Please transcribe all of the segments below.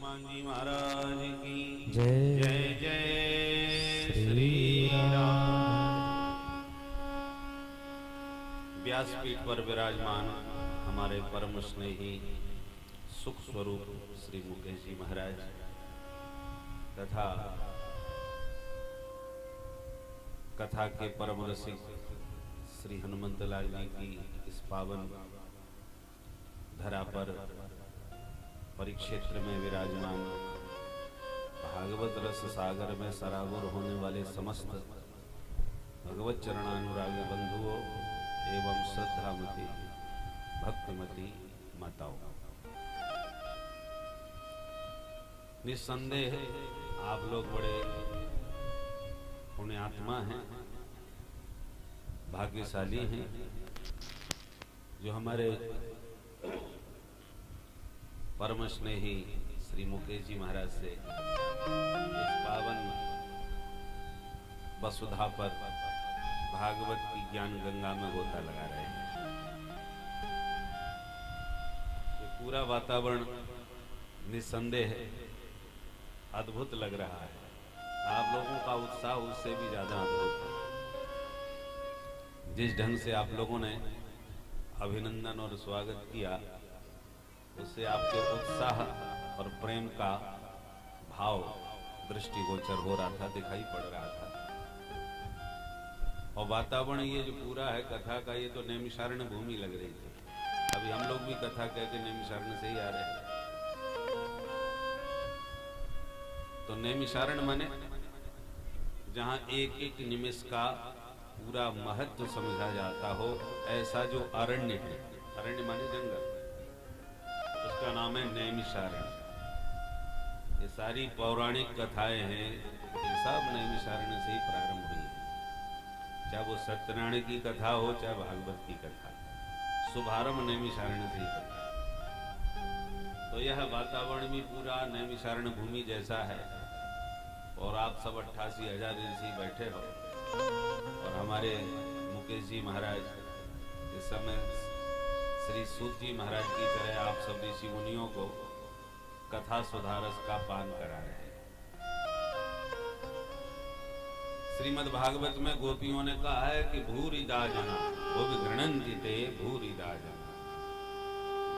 हनुमान जी महाराज की जय जय जय श्री राम। व्यासपीठ पर विराजमान हमारे परम स्नेही सुख स्वरूप श्री मुकेश जी महाराज तथा कथा के परम रसिक श्री हनुमंत लाल जी की इस पावन धरा पर परिक्षेत्र में विराजमान भागवत रस सागर में सराबोर होने वाले समस्त भगवत चरणानुरागी बंधुओं एवं श्रद्धामती भक्तिमती माताओं, निस्संदेह आप लोग बड़े पुण्यात्मा हैं, भाग्यशाली हैं जो हमारे परम स्नेही श्री मुकेश जी महाराज से इस पावन वसुधा पर भागवत की ज्ञान गंगा में गोता लगा रहे हैं। ये पूरा वातावरण निस्संदेह अद्भुत लग रहा है। आप लोगों का उत्साह उससे भी ज्यादा अद्भुत है। जिस ढंग से आप लोगों ने अभिनंदन और स्वागत किया, उससे आपके उत्साह और प्रेम का भाव दृष्टिगोचर हो रहा था, दिखाई पड़ रहा था। और वातावरण ये जो पूरा है कथा का, ये तो नैमिषारण्य भूमि लग रही थी। अभी हम लोग भी कथा कह के नैमिषारण्य से ही आ रहे हैं। तो नैमिषारण्य माने जहां एक एक निमिष का पूरा महत्व समझा जाता हो, ऐसा जो अरण्य है, अरण्य माने जंगल, उसका नाम है नैमिषारण्य। ये सारी पौराणिक कथाएं हैं, ये सब नैमिषारण्य से ही प्रारंभ हुई है। चाहे वो सत्यनारायण की कथा हो, चाहे भागवत की कथा, शुभारंभ नैमिषारण्य से ही होता है। तो यह वातावरण भी पूरा नैमिषारण्य भूमि जैसा है। और आप सब 88,000 ऋषि बैठे हो और हमारे मुकेश जी महाराज इस समय श्री सूत जी महाराज की तरह आप सब ऋषि मुनियों को कथा सुधारस का पान करा रहे हैं। श्रीमद् भागवत में गोपियों ने कहा है कि भूरिदा जना वो विघृणन्ति भूरिदा जना,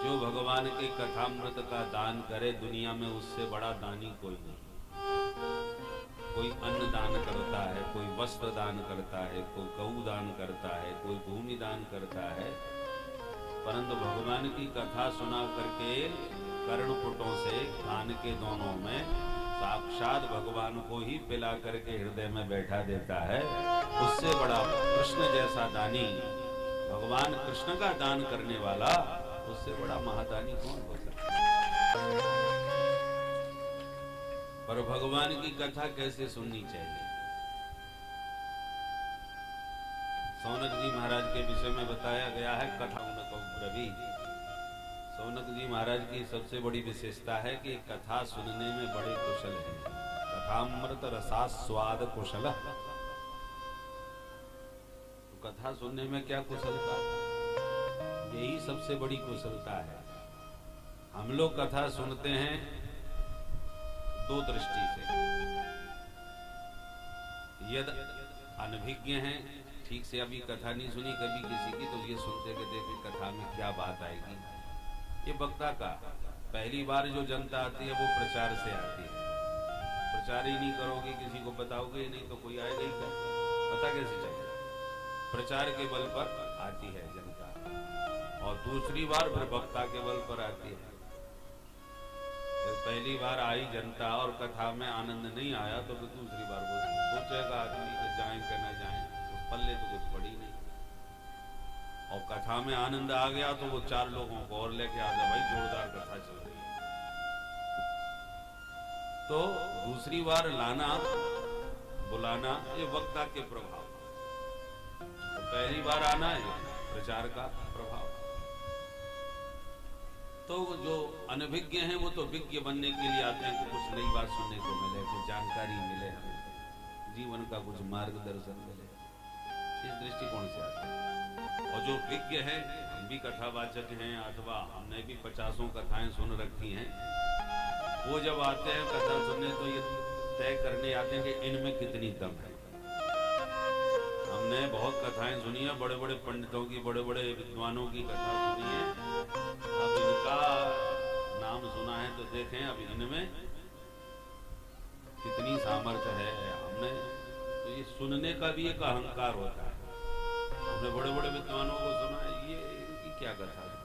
जो भगवान के कथामृत का दान करे दुनिया में उससे बड़ा दानी कोई नहीं। कोई अन्न दान करता है, कोई वस्त्र दान करता है, कोई गऊ दान करता है, कोई भूमि दान करता है, परंतु भगवान की कथा सुना करके कर्णपुटों से कान के दोनों में साक्षात भगवान को ही पिला करके हृदय में बैठा देता है, उससे बड़ा कृष्ण जैसा दानी, भगवान कृष्ण का दान करने वाला, उससे बड़ा महादानी कौन हो सकता है। पर भगवान की कथा कैसे सुननी चाहिए, सौनक जी महाराज के विषय में बताया गया है। कथा रवि सौनक जी महाराज की सबसे बड़ी विशेषता है कि कथा सुनने में बड़े कुशल हैं। कथामृत रसास्वाद कुशल। तो कथा सुनने में क्या कुशलता, यही सबसे बड़ी कुशलता है। हम लोग कथा सुनते हैं दो दृष्टि से। यदि अनभिज्ञ हैं, ठीक से अभी कथा नहीं सुनी कभी किसी की, तो ये सुनते कि देखें कथा में क्या बात आएगी। ये वक्ता का पहली बार जो जनता आती है वो प्रचार से आती है। प्रचार ही नहीं करोगे, किसी को बताओगे नहीं, तो कोई आएगा ही क्या, पता कैसे चलेगा। प्रचार के बल पर आती है जनता, और दूसरी बार फिर वक्ता के बल पर आती है। पहली बार आई जनता और कथा में आनंद नहीं आया, तो फिर दूसरी बार वो सोचेगा आदमी कि जाएं कि न जाएं, उस पल्ले तो कुछ पड़ी नहीं। और कथा में आनंद आ गया तो वो 4 लोगों को और लेके आ जाए, भाई जोरदार कथा चल रही है। तो दूसरी बार लाना बुलाना ये वक्ता के प्रभाव, तो पहली बार आना है प्रचार का प्रभाव। तो जो अनभिज्ञ हैं वो तो विज्ञ बनने के लिए आते हैं कि कुछ नई बात सुनने को मिले, कुछ जानकारी मिले, हमें जीवन का कुछ मार्गदर्शन मिले, इस दृष्टिकोण से आते हैं। और जो विज्ञ हैं, हम भी कथावाचक हैं अथवा हमने भी 50 कथाएं सुन रखी हैं, वो जब आते हैं कथा सुनने तो ये तय करने आते हैं कि इनमें कितनी दम है। हमने बहुत कथाएं सुनी है, बड़े बड़े पंडितों की, बड़े बड़े विद्वानों की कथा सुनी है। अब इनका नाम सुना है तो देखें अब इनमें कितनी सामर्थ्य है। हमने तो ये सुनने का भी एक अहंकार होता है। हमने बड़े बड़े विद्वानों को सुना है, ये इनकी क्या कथा है,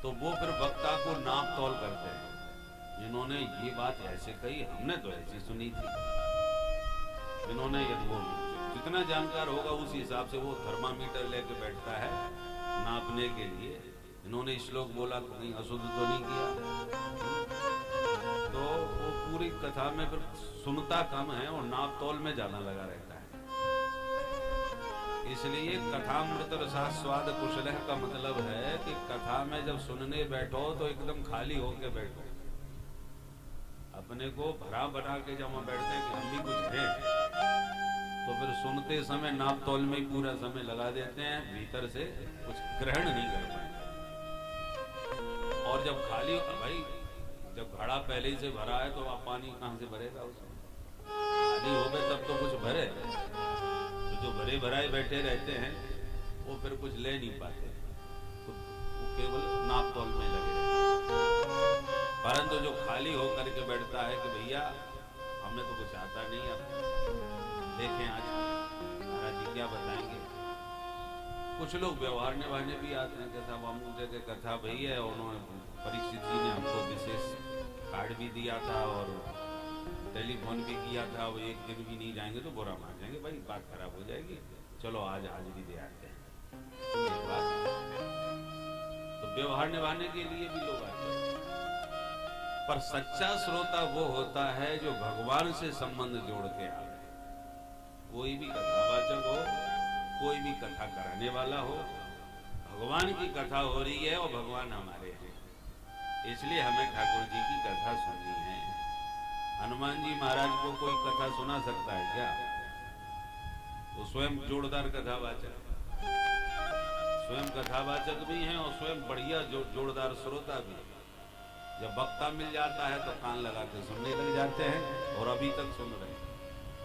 तो वो फिर वक्ता को नाप तौल करते हैं। जिन्होंने ये बात ऐसे कही, हमने तो ऐसी सुनी थी। जिन्होंने यदि वो जितना जानकार होगा उस हिसाब से वो थर्मामीटर लेके बैठता है नापने के लिए। इन्होंने श्लोक बोला तो कहीं अशुद्ध तो नहीं किया, तो वो पूरी कथा में फिर सुनता कम है और नाप तौल में ज्यादा लगा रहता है। इसलिए कथामृत रसास्वाद कुशलः का मतलब है कि कथा में जब सुनने बैठो तो एकदम खाली होके बैठो। अपने को भरा बना के जब हम बैठते हैं कि हम भी कुछ हैं, तो फिर सुनते समय नाप तौल में ही पूरा समय लगा देते हैं, भीतर से कुछ ग्रहण नहीं कर पाते। और जब खाली, भाई जब घड़ा पहले ही से भरा है तो आप पानी कहां से भरेगा उसमें? खाली हो गए तब तो कुछ भरे। तो जो भरे भराए बैठे रहते हैं वो फिर कुछ ले नहीं पाते, वो केवल नाप तौल में लगे रहते। परंतु जो खाली होकर के बैठता है कि भैया हमें तो कुछ आता नहीं, अब देखें आज महाराज जी क्या बताएंगे। कुछ लोग व्यवहार निभाने भी आते हैं, जैसा अमुक जगह कथा भई है, उन्होंने परीक्षित जी ने हमको विशेष कार्ड भी दिया था और टेलीफोन भी किया था, वो एक दिन भी नहीं जाएंगे तो बुरा मान जाएंगे, भाई बात खराब हो जाएगी, चलो आज हाजिरी दे आते हैं। तो व्यवहार निभाने के लिए भी लोग आते हैं। पर सच्चा श्रोता वो होता है जो भगवान से संबंध जोड़ के आवे। कोई भी कथावाचक हो, कोई भी कथा कराने वाला हो, भगवान की कथा हो रही है और भगवान हमारे हैं, इसलिए हमें ठाकुर जी की कथा सुननी है। हनुमान जी महाराज को कोई कथा सुना सकता है क्या? वो स्वयं जोरदार कथावाचक, स्वयं कथावाचक भी हैं और स्वयं बढ़िया जोरदार श्रोता भी। जब वक्ता मिल जाता है तो कान लगा के सुनने लग जाते हैं और अभी तक सुन रहे हैं,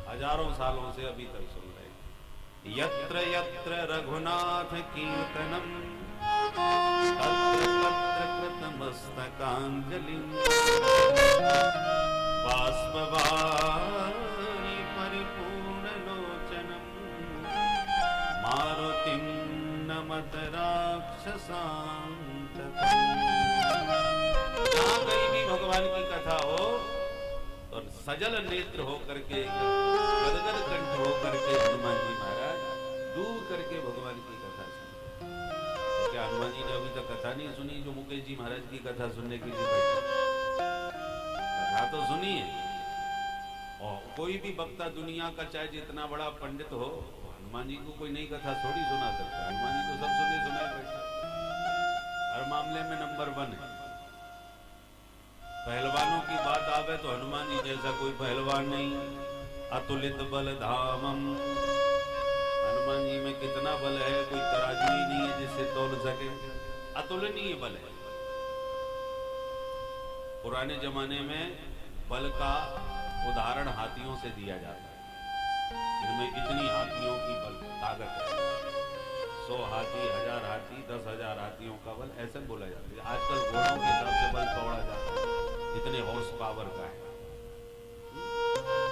हजारों सालों से अभी तक सुन रहे हैं। यत्र यत्र रघुनाथ कीर्तनम तत्र तत्र कृतमस्तकांजलिं बाष्पवारि परिपूर्णलोचनं मारुतिं नमत राक्षसान्तकम्। जहाँ कहीं भी भगवान की कथा हो और सजल नेत्र होकर के, गदगद कंठ होकर के हनुमान जी महाराज डूब करके भगवान की कथा सुनते। तो क्या हनुमान जी ने अभी तक कथा नहीं सुनी जो मुकेश जी महाराज की कथा सुनने के लिए बैठे? कथा तो सुनी है। और कोई भी वक्ता दुनिया का चाहे जितना बड़ा पंडित हो, हनुमान जी को कोई नई कथा थोड़ी सुना सकता। हनुमान जी तो सब सुने सुनाए बैठे, हर मामले में नंबर 1 है। पहलवानों की बात आवे तो हनुमान जी जैसा कोई पहलवान नहीं। अतुलित बल धामम, हनुमान जी में कितना बल है, कोई तराजू ही नहीं है जिससे तोल सके, अतुलनीय बल है। पुराने जमाने में बल का उदाहरण हाथियों से दिया जाता है। इनमें इतनी हाथियों की बल ताकत है, 100 हाथी, 1000 हाथी, 10,000 हाथियों का बल, ऐसे बोला जाता है। आजकल घोड़ों के हिसाब से बल तोड़ा जाता है, इतने हॉर्स पावर का है।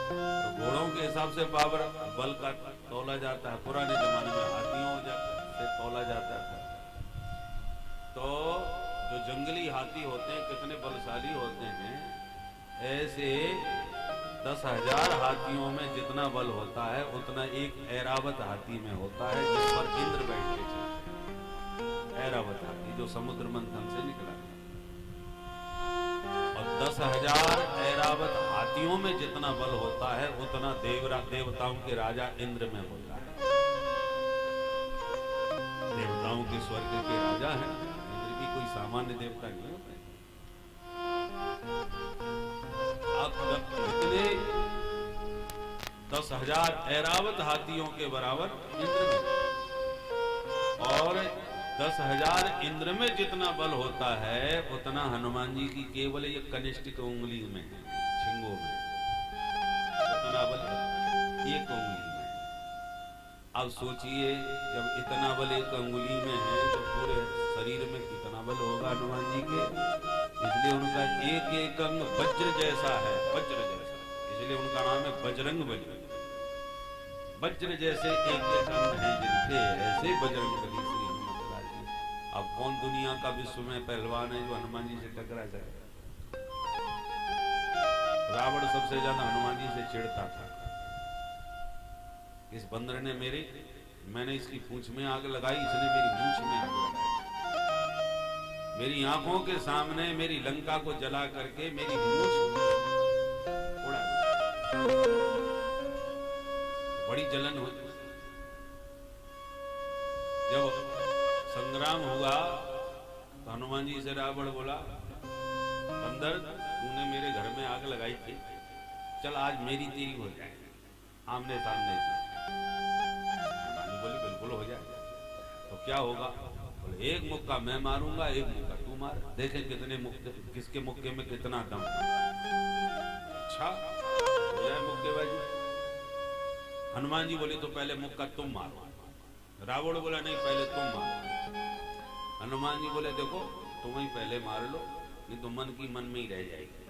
तो घोड़ों के हिसाब से पावर बल का तोला जाता है। पुराने जमाने में हाथियों से तोला जाता था। तो जो जंगली हाथी होते हैं कितने बलशाली होते हैं, ऐसे 10,000 हाथियों में जितना बल होता है उतना एक ऐरावत हाथी में होता है, जिस पर इंद्र बैठ के चलते हैं। ऐरावत हाथी जो समुद्र मंथन से निकला है। और 10,000 ऐरावत हाथियों में जितना बल होता है उतना देवताओं के राजा इंद्र में होता है। देवताओं के स्वर्ग के राजा हैं। इंद्र भी कोई सामान्य देवता नहीं होता है। इतने 10,000 ऐरावत हाथियों के बराबर इंद्र में, और 10,000 इंद्र में जितना बल होता है उतना हनुमान जी की केवल ये कनिष्ठ उंगली में, छिंगो में उतना बल एक उंगली में। अब सोचिए जब इतना बल एक अंगुली में है तो पूरे शरीर में कितना बल होगा हनुमान जी के। इसलिए उनका एक एक अंग वज्र जैसा है, वज्र जैसा, इसलिए उनका नाम है बजरंग बली। वज्र जैसे एक एक अंग हैं जिनके, ऐसे बजरंग बली श्री हनुमत लाल जी। अब कौन दुनिया का विश्व में पहलवान है जो हनुमान जी से टकरा जाए? रावण सबसे ज्यादा हनुमान जी से चिढ़ता था। इस बंदर ने मैंने इसकी पूंछ में आग लगाई, इसने मेरी मूंछ में आग लगाई। मेरी आंखों के सामने मेरी लंका को जला करके मेरी मूंछ उड़ा दी। बड़ी जलन हुई। जब संग्राम हुआ तो हनुमान जी से रावण बोला, बंदर तूने मेरे घर में आग लगाई थी, चल आज मेरी तेरी हो जाए आमने सामने की। बोली बिल्कुल हो जाए। तो क्या होगा? बोले एक मुक्का मैं मारूंगा, एक मुक्का तू मार, देखें कितने मुक्के, किसके मुक्के में कितना दम। अच्छा हो जाए मुक्केबाजी। हनुमान जी बोले तो पहले मुक्का तुम मारो। रावण बोला नहीं पहले तुम मारो। हनुमान जी बोले देखो तुम ही पहले मार लो, नहीं तो मन की मन में ही रह जाएगी।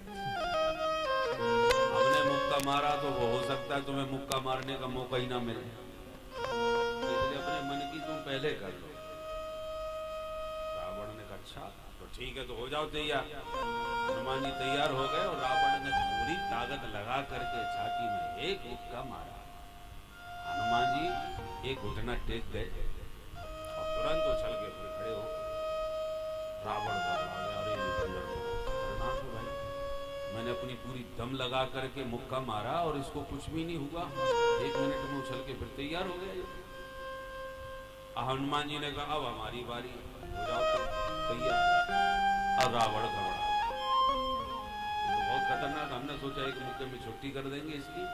हमने मुक्का मारा तो वो हो सकता है तुम्हें मुक्का मारने का मौका ही ना मिले, इसलिए अपने मन की तुम पहले कर लो। रावण ने कहा अच्छा तो ठीक है, तो हो जाओ तैयार। हनुमान जी तैयार हो गए और रावण ने पूरी ताकत लगा करके छाती में एक मुक्का मारा। हनुमान जी एक घुटना टेक गए और तुरंत उछल के खड़े हो। रावण घबरा गया, अरे खतरनाक है भाई, मैंने अपनी पूरी दम लगा करके मुक्का मारा और इसको कुछ भी नहीं हुआ, 1 मिनट में उछल के फिर तैयार हो गया। हनुमान जी ने कहा अब हमारी बारी, हो जाओ तो तैयार। और रावण घबरा, तो बहुत खतरनाक। हमने सोचा एक मुक्के में छुट्टी कर देंगे इसकी,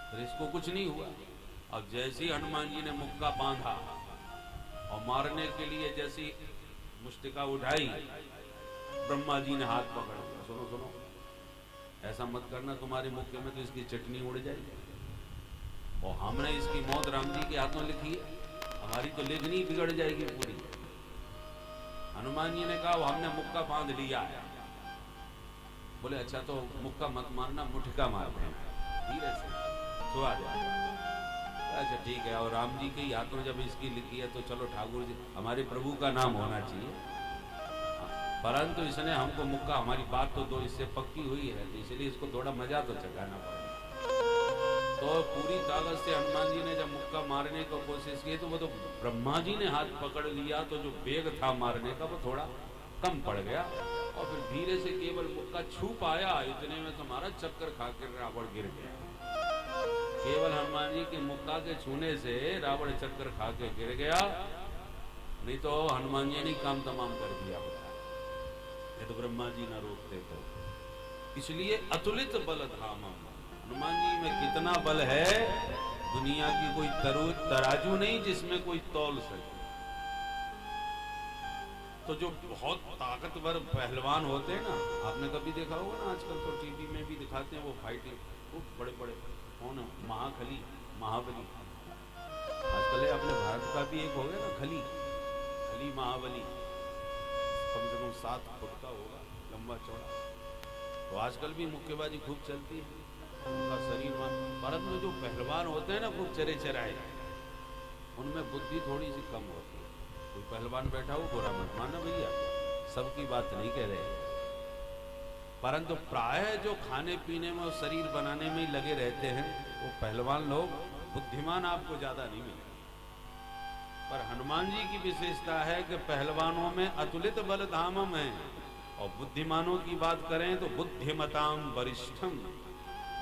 फिर इसको कुछ नहीं हुआ। अब जैसे ही हनुमान जी ने मुक्का बांधा और मारने के लिए जैसी मुष्टिका उठाई, ब्रह्मा जी ने हाथ पकड़ लिया। सुनो सुनो, ऐसा मत करना, तुम्हारे मुक्के में तो इसकी चटनी उड़ जाएगी। और हमने इसकी मौत राम जी के हाथों लिखी है, हमारी तो लेखनी बिगड़ जाएगी पूरी। हनुमान जी ने कहा हमने मुक्का बांध लिया है। बोले अच्छा तो मुक्का मत मारना, मुठका मारना धीरे से, तो आ जाए। अच्छा ठीक है। और राम जी के ही हाथों जब इसकी लिखी है तो चलो ठाकुर जी हमारे प्रभु का नाम होना चाहिए, परंतु इसने हमको मुक्का, हमारी बात तो इससे पक्की हुई है, तो इसलिए इसको थोड़ा मजा तो चखाना पड़ेगा। तो पूरी ताकत से हनुमान जी ने जब मुक्का मारने की कोशिश की तो वो तो ब्रह्मा जी ने हाथ पकड़ लिया, तो जो वेग था मारने का वो थोड़ा कम पड़ गया और फिर धीरे से केवल मुक्का छू पाया, इतने में तुम्हारा चक्कर खा कर रावण गिर गया। केवल हनुमान जी के मुक्का के छूने से रावण चक्कर खा के गिर गया, नहीं तो हनुमान जी ने काम तमाम कर दिया होता, ये तो ब्रह्मा जी ना रोकते। तो इसलिए अतुलित बल धाम, हनुमान जी में कितना बल है, दुनिया की कोई तराजू नहीं जिसमें कोई तौल सके। तो जो बहुत ताकतवर पहलवान होते हैं ना, आपने कभी देखा होगा ना, आजकल तो टीवी में भी दिखाते हैं वो फाइटिंग, खूब बड़े बड़े कौन महाबली, आजकल अपने भारत का भी एक हो गया ना खली महाबली, कम से कम 7 फुट का होगा, लंबा चौड़ा। तो आजकल भी मुक्केबाजी खूब चलती है, उनका शरीर। भारत में जो पहलवान होते हैं ना खूब चरे चराए, उनमें बुद्धि थोड़ी सी कम होती है। कोई पहलवान बैठा हो बुरा मत मानना भैया, सबकी बात नहीं कह रहे, परंतु प्राय जो खाने पीने में और शरीर बनाने में ही लगे रहते हैं वो पहलवान लोग, बुद्धिमान आपको ज्यादा नहीं मिले। पर हनुमान जी की विशेषता है कि पहलवानों में अतुलित बल धामम है, और बुद्धिमानों की बात करें तो बुद्धिमताम वरिष्ठम,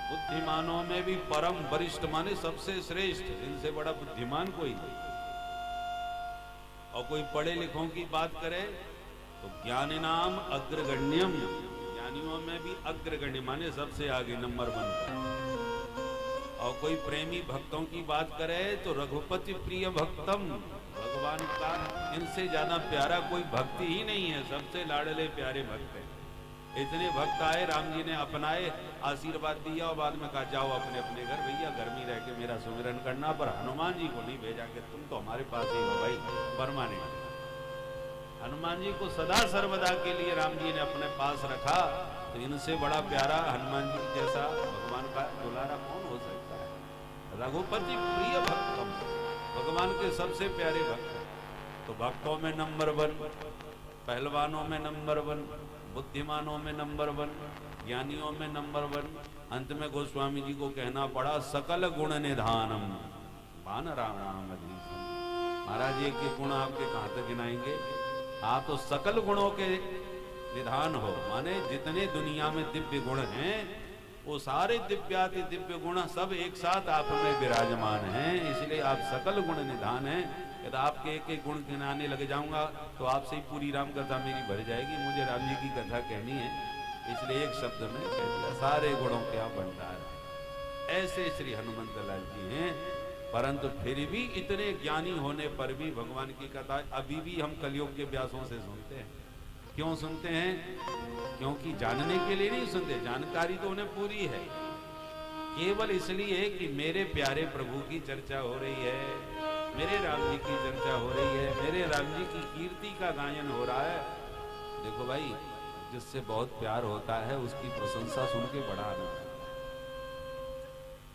बुद्धिमानों में भी परम वरिष्ठ माने सबसे श्रेष्ठ, इनसे बड़ा बुद्धिमान कोई नहीं। और कोई पढ़े लिखों की बात करे तो ज्ञानिनाम अग्रगण्यम, ज्ञानियों में भी अग्रगण्य माने सबसे आगे नंबर 1। और कोई प्रेमी भक्तों की बात करे तो रघुपति प्रिय भक्तम, भगवान भगवान का इनसे ज्यादा प्यारा कोई भक्ति ही नहीं है, सबसे लाडले प्यारे भक्त हैं। इतने भक्त आए, राम जी ने अपनाए, आशीर्वाद दिया और बाद में कहा जाओ अपने अपने घर, भैया घर में रह के मेरा सुमिरन करना, पर हनुमान जी को नहीं भेजा कि तुम तो हमारे पास ही हो भाई परमानेंट। हनुमान जी को सदा सर्वदा के लिए राम जी ने अपने पास रखा। तो इनसे बड़ा प्यारा हनुमान जी जैसा भगवान का दुलारा कौन हो सकता है। रघुपति प्रिय भक्त, भगवान के सबसे प्यारे भक्त। तो भक्तों में नंबर 1, पहलवानों में नंबर 1, बुद्धिमानों में नंबर 1, ज्ञानियों में नंबर 1। अंत में गोस्वामी जी को कहना पड़ा सकल गुण निधानम वानराणाम अधीशम। महाराज एक गुण आपके कहां तक गिनाएंगे। आप तो सकल गुणों के निधान हो, माने जितने दुनिया में दिव्य गुण हैं वो सारे दिव्याति दिव्य गुण सब एक साथ आप में विराजमान हैं, इसलिए आप सकल गुण निधान हैं। यदि आपके एक एक गुण गिनाने लग जाऊंगा तो आपसे ही पूरी राम कथा मेरी भर जाएगी। मुझे राम जी की कथा कहनी है, इसलिए एक शब्द में कह दिया सारे गुणों के आप भंडार। ऐसे श्री हनुमंत लाल जी हैं, परंतु फिर भी इतने ज्ञानी होने पर भी भगवान की कथा अभी भी हम कलयुग के व्यासों से सुनते हैं। क्यों सुनते हैं? क्योंकि जानने के लिए नहीं सुनते, जानकारी तो उन्हें पूरी है, केवल इसलिए कि मेरे प्यारे प्रभु की चर्चा हो रही है, मेरे राम जी की चर्चा हो रही है, मेरे राम जी की कीर्ति का गायन हो रहा है। देखो भाई, जिससे बहुत प्यार होता है उसकी प्रशंसा सुन के बड़ा आनंद है।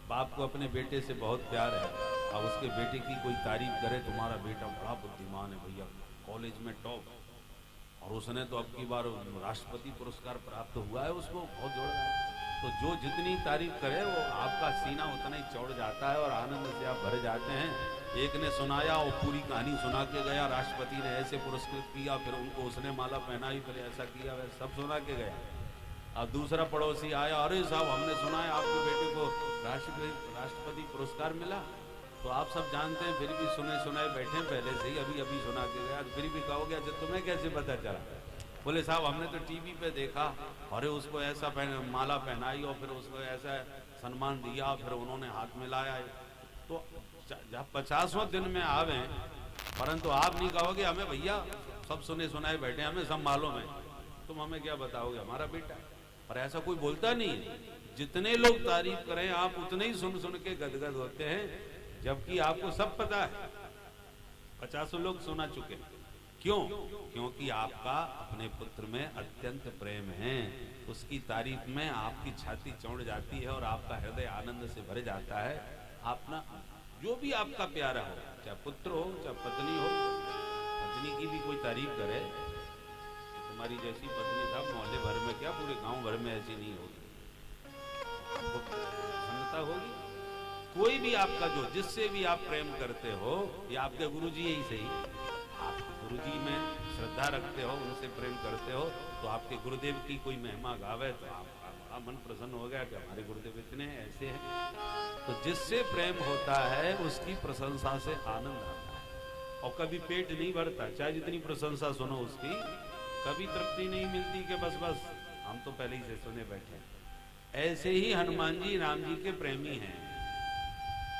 बाप को अपने बेटे से बहुत प्यार है, अब उसके बेटे की कोई तारीफ करे, तुम्हारा बेटा बड़ा बुद्धिमान है भैया, कॉलेज में टॉप, और उसने तो अब की बार राष्ट्रपति पुरस्कार प्राप्त हुआ है, उसको बहुत जोड़ रहा है। तो जो जितनी तारीफ करे वो आपका सीना उतना ही चौड़ जाता है और आनंद से आप भर जाते हैं। एक ने सुनाया और पूरी कहानी सुना के गया, राष्ट्रपति ने ऐसे पुरस्कृत किया, फिर उनको उसने माला पहनाई, फिर ऐसा किया, वैसा सब सुना के गया। अब दूसरा पड़ोसी आया, अरे साहब हमने सुना है आपके बेटे को राष्ट्रपति पुरस्कार मिला। तो आप सब जानते हैं, फिर भी सुने सुनाए बैठे पहले से ही, अभी अभी सुना के गया, फिर भी कहोगे अच्छा तुम्हें कैसे पता चला? बोले साहब हमने तो टीवी पे देखा, अरे उसको ऐसा माला पहनाई और फिर उसको ऐसा सम्मान दिया, फिर उन्होंने हाथ मिलाया। तो जब 50वें दिन में आवे, परंतु आप नहीं कहोगे हमें भैया सब सुने सुनाए बैठे, हमें सब मालूम है, तुम हमें क्या बताओगे, हमारा बेटा। पर ऐसा कोई बोलता नहीं। जितने लोग तारीफ करें आप उतने ही सुन सुन के गदगद होते हैं, जबकि आपको सब पता है, 50 लोग सुना चुके। क्यों? क्योंकि आपका अपने पुत्र में अत्यंत प्रेम है, उसकी तारीफ में आपकी छाती चौड़ जाती है और आपका हृदय आनंद से भर जाता है। अपना जो भी आपका प्यारा हो, चाहे पुत्र हो चाहे पत्नी हो, पत्नी की भी कोई तारीफ करे, तुम्हारी जैसी पत्नी था मोहल्ले भर में क्या पूरे गांव भर में ऐसी नहीं होगी, प्रसन्नता होगी। कोई भी आपका जो जिससे भी आप प्रेम करते हो, या आपके गुरुजी ही सही, आप गुरुजी में श्रद्धा रखते हो, उनसे प्रेम करते हो, तो आपके गुरुदेव की कोई महिमा गावे तो आपका बड़ा मन प्रसन्न हो गया कि हमारे गुरुदेव इतने ऐसे हैं। तो जिससे प्रेम होता है उसकी प्रशंसा से आनंद आता है, और कभी पेट नहीं भरता, चाहे जितनी प्रशंसा सुनो उसकी, कभी तृप्ति नहीं मिलती कि बस बस हम तो पहले ही से सुने बैठे। ऐसे ही हनुमान जी राम जी के प्रेमी हैं।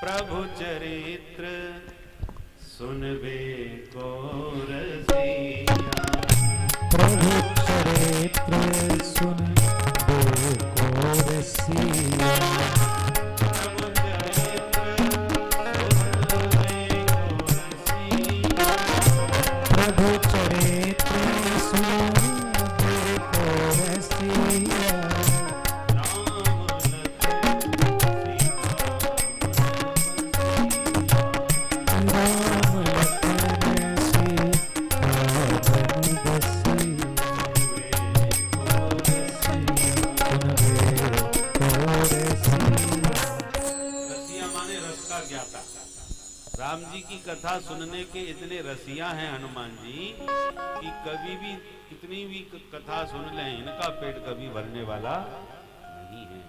प्रभु चरित्र सुनबे को रसिया, प्रभु चरित्र सुनबे को रसिया, प्रभु चरित्र सुनबे को रसिया, राम जी की कथा सुनने के इतने रसिया हैं हनुमान जी कि कभी भी कितनी भी कथा सुन लें इनका पेट कभी भरने वाला नहीं है।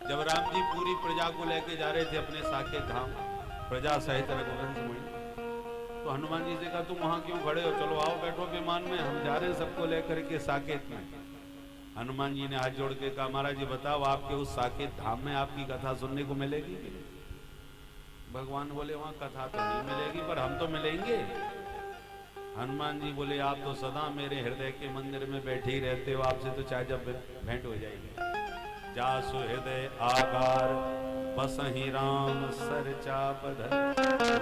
जब राम जी पूरी प्रजा को लेके जा रहे थे अपने साकेत धाम, प्रजा सहित रघुवंश मुनि, तो हनुमान जी से कहा तुम वहां क्यों खड़े हो, चलो आओ बैठो विमान में, हम जा रहे हैं सबको लेकर के साकेत में। हनुमान जी ने हाथ जोड़ के कहा महाराज जी बताओ आपके उस साकेत धाम में आपकी कथा सुनने को मिलेगी? भगवान बोले वहां कथा तो नहीं मिलेगी पर हम तो मिलेंगे। हनुमान जी बोले आप तो सदा मेरे हृदय के मंदिर में बैठे ही रहते हो, आपसे तो चाहे जब भेंट हो जाएगी। जासु हृदय आकार बसहि राम सर चाप धर,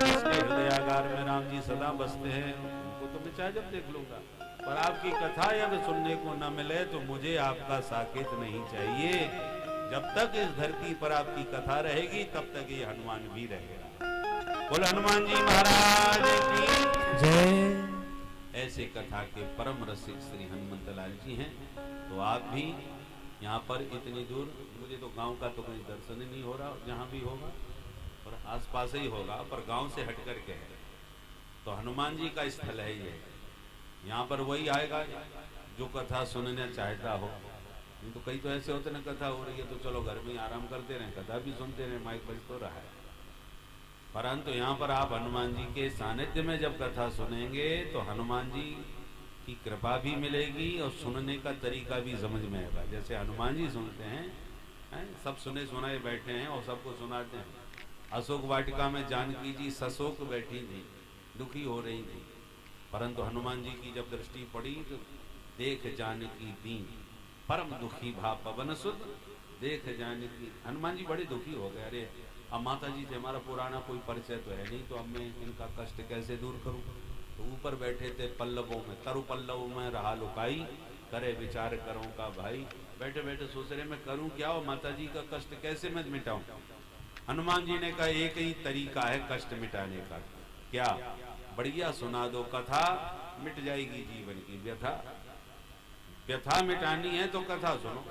जिसके हृदय आकार में राम जी सदा बसते हैं उनको तो मैं चाहे जब देख लूंगा, पर आपकी कथा यदि सुनने को न मिले तो मुझे आपका साकेत नहीं चाहिए। जब तक इस धरती पर आपकी कथा रहेगी तब तक ये हनुमान भी रहेगा। बोल हनुमान जी महाराज की जय। ऐसे कथा के परम रसिक श्री हनुमंत लाल जी हैं। तो आप भी यहाँ पर इतनी दूर, मुझे तो गांव का तो कोई दर्शन ही नहीं हो रहा, जहाँ भी होगा और आसपास ही होगा, पर गांव से हट करके है। तो हनुमान जी का स्थल है ये, यहाँ पर वही आएगा जो कथा सुनना चाहता हो। नहीं तो कई तो ऐसे होते ना, कथा हो रही है तो चलो घर में आराम करते रहें, कथा भी सुनते रहें, माइक बज तो रहा है। परंतु यहाँ पर आप हनुमान जी के सानिध्य में जब कथा सुनेंगे तो हनुमान जी की कृपा भी मिलेगी और सुनने का तरीका भी समझ में आएगा। जैसे हनुमान जी सुनते हैं, सब सुने सुनाए बैठे हैं और सबको सुनाते हैं। अशोक वाटिका में जानकी जी सशोक बैठी थी, दुखी हो रही थी, परंतु हनुमान जी की जब दृष्टि पड़ी तो देख जानकी दीन परम दुखी भा पवन सुत, देख जानकी। हनुमान जी बड़े दुखी हो गए, अरे अब माता जी से हमारा पुराना कोई परिचय तो है नहीं, तो अब मैं इनका कष्ट कैसे दूर करूं। तो ऊपर बैठे थे पल्लवों में, तरु पल्लव में रहा लुकाई, करे विचार करूं का भाई। बैठे बैठे सोच रहे मैं करूं क्या और माता जी का कष्ट कैसे मैं मिटाऊं। हनुमान जी ने कहा एक ही तरीका है कष्ट मिटाने का, क्या? बढ़िया सुना दो कथा, मिट जाएगी जीवन की व्यथा। व्यथा मिटानी है तो कथा सुनो।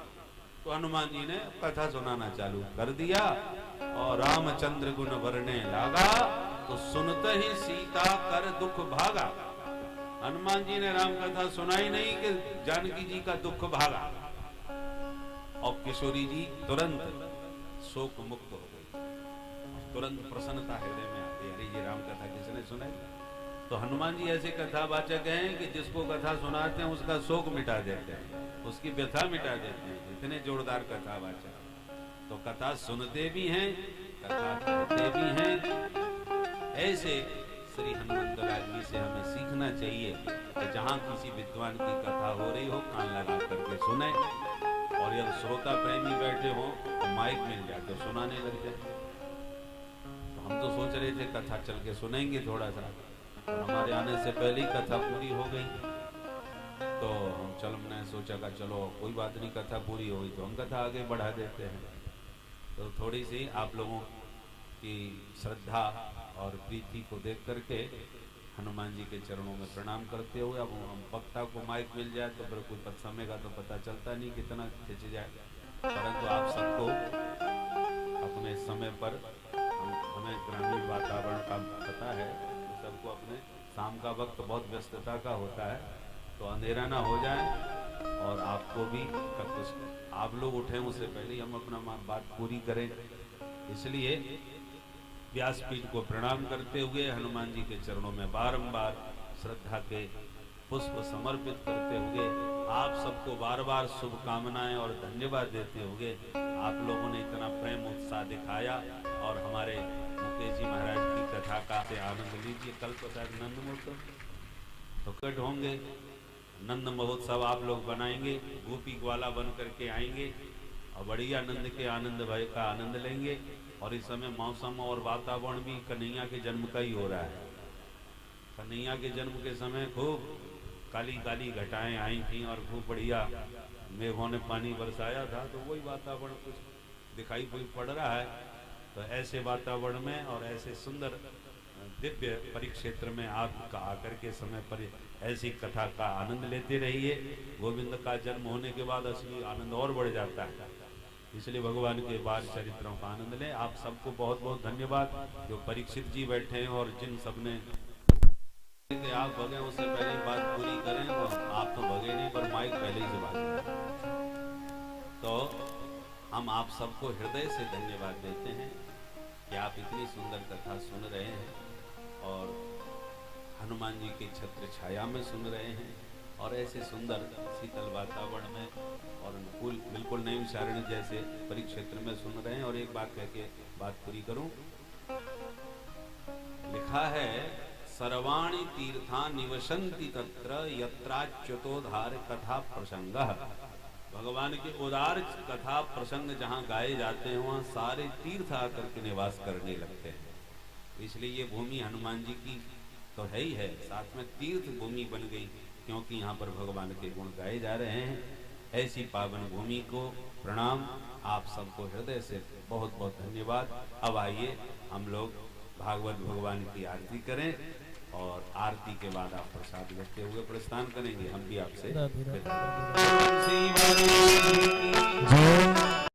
तो हनुमान जी ने कथा सुनाना चालू कर दिया और रामचंद्र गुण वर्णे लागा, तो सुनते ही सीता कर दुख भागा। हनुमान जी ने राम कथा सुनाई नहीं कि जानकी जी का दुख भागा और किशोरी जी तुरंत शोक मुक्त हो गई, तुरंत प्रसन्नता हृदय में आ गई। अरे ये राम कथा किसने सुनाई? तो हनुमान जी ऐसे कथावाचक हैं कि जिसको कथा सुनाते हैं उसका शोक मिटा देते हैं, उसकी व्यथा मिटा देते हैं, इतने जोरदार कथावाचक। तो कथा सुनते भी हैं, कथा कहते भी हैं। ऐसे श्री हनुमंत लाल जी से हमें सीखना चाहिए कि जहाँ किसी विद्वान की कथा हो रही हो कान लगा करके सुने, और यदि श्रोता प्रेमी बैठे हो तो माइक मिल जाए तो सुनाने लग जाए। तो हम तो सोच रहे थे कथा चल के सुनेंगे थोड़ा सा, और हमारे आने से पहले ही कथा पूरी हो गई। तो हम मैंने सोचा कि चलो कोई बात नहीं, कथा पूरी हो गई तो हम कथा आगे बढ़ा देते हैं। तो थोड़ी सी आप लोगों की श्रद्धा और प्रीति को देख करके हनुमान जी के चरणों में प्रणाम करते हुए, अब हम वक्ता को माइक मिल जाए तो फिर कोई समय का तो पता चलता नहीं कितना खिंच जाए, परंतु आप सबको अपने समय पर, हमें ग्रामीण वातावरण का पता है, सबको अपने शाम का वक्त बहुत व्यस्तता का होता है, तो अंधेरा ना हो जाए और आपको भी कुछ आप लोग उठें उससे पहले हम अपना बात पूरी करें। इसलिए व्यासपीठ को प्रणाम करते हुए हनुमान जी के चरणों में बारंबार श्रद्धा के पुष्प समर्पित करते हुए आप सबको बार बार शुभकामनाएं और धन्यवाद देते हुए, आप लोगों ने इतना प्रेम उत्साह दिखाया और हमारे मुकेश जी महाराज की कथा का से आनंद लीजिए। कल तो शायद नंद महोत्सव तो कट होंगे, नंद महोत्सव आप लोग बनाएंगे, गोपी ग्वाला बन करके आएंगे और बढ़िया नंद के आनंद भय का आनंद लेंगे। और इस समय मौसम और वातावरण भी कन्हैया के जन्म का ही हो रहा है। कन्हैया के जन्म के समय खूब काली काली घटाएं आई थी और खूब बढ़िया मेघों ने पानी बरसाया था, तो वही वातावरण कुछ दिखाई पड़ रहा है। तो ऐसे वातावरण में और ऐसे सुंदर दिव्य परिक्षेत्र में आप आकर के समय पर ऐसी कथा का आनंद लेते रहिए। गोविंद का जन्म होने के बाद असली आनंद और बढ़ जाता है, इसलिए भगवान के बाल चरित्रों का आनंद लें। आप सबको बहुत बहुत धन्यवाद। जो परीक्षित जी बैठे हैं और जिन सबने आप भगे उससे पहले बात पूरी करें, तो आप तो भगे नहीं पर माइक पहले ही से बात करें। तो हम आप सबको हृदय से धन्यवाद देते हैं कि आप इतनी सुंदर कथा सुन रहे हैं और हनुमान जी के छत्र छाया में सुन रहे हैं और ऐसे सुंदर शीतल वातावरण में और अनुकूल बिल्कुल नैमिषारण्य जैसे परिक्षेत्र में सुन रहे हैं। और एक बात कह के बात पूरी करूं, लिखा है सर्वाणि तीर्था निवसन्ति तत्र यत्राच्युतोद्धार कथा प्रसंगः। भगवान के उदार कथा प्रसंग जहाँ गाए जाते हैं वहाँ सारे तीर्थ आकर के निवास करने लगते हैं। इसलिए ये भूमि हनुमान जी की तो है ही है, साथ में तीर्थ भूमि बन गई, क्योंकि यहाँ पर भगवान के गुण गाए जा रहे हैं। ऐसी पावन भूमि को प्रणाम, आप सबको हृदय से बहुत बहुत धन्यवाद। अब आइए हम लोग भागवत भगवान की आरती करें और आरती के बाद आप प्रसाद लेते हुए प्रस्थान करेंगे। हम भी आपसे विदा लेंगे। जय